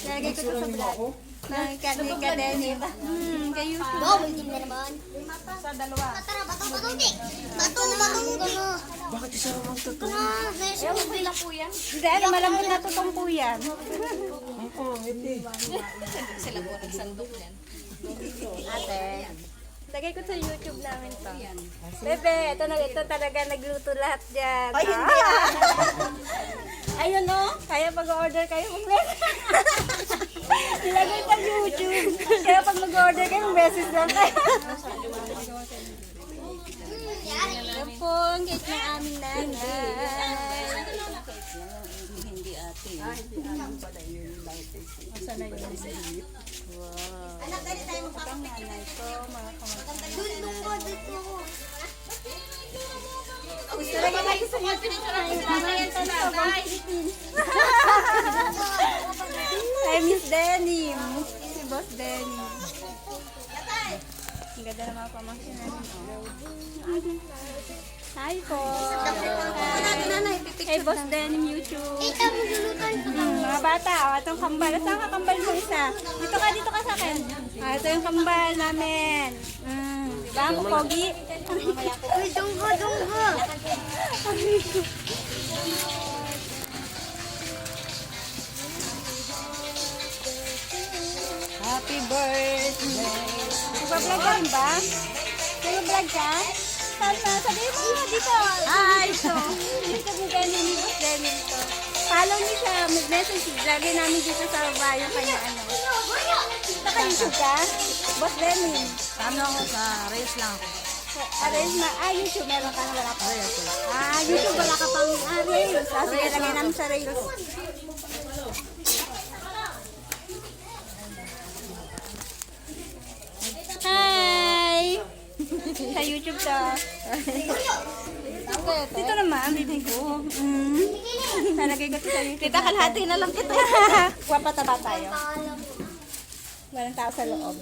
Lagay ko ito sa vlog. Ka Denim. Kay YouTube. Bawal din na naman. Sa dalawa. Tara, batong. Gano. Bakit isa naman ito? Okay lang po yan. Hindi, ano, malambot na tutong po yan. Ang pangit eh. Sila po nagsandok yan. Ate. Lagay ko sa YouTube namin to. Bebe, ito talaga nagluto lahat dyan. Ay, hindi ah. Ayun o, kaya pag-order kayo ilagay sa YouTube. Kaya pag mag-order kayo, beses lang kayo. Yan po ang cake ng aming nanay. Hindi ate. Sana yun. Wow. Ang nanay ko, mga kamag-anak. Gusto lang lagi sa YouTube. Ay, Miss Denim. Si Boss Denim. Ang ganda ng mga pamangkin namin. Hi po. Hey, Boss Denim YouTube. Mga bata, itong kambal. Saan ka kambal mo isa? Dito ka sa akin. Ito yung kambal namin. Diba? Ang pogi. Uy, dunggo. Happy birthday. Nagpa-vlog ka rin ba? Nag-vlog ka? Sabihin mo nga dito. Hi! So, dito mo ganyan ni Boss Denim to. Follow niyo siya. Mag-message. Lagay namin dito sa baba yung kanya ano. Naka-YouTube ka? Boss Denim. Ano ako sa race lang ako. YouTube meron ka na wala pa. YouTube wala ka pang Reels. Sige, lagay namin sa Reels. Hi! Sa YouTube to. Dito naman, bibi ko. Nalagay ko sa YouTube. Kita kalahati na lang kita. Wapataba tayo. Walang tao sa loob.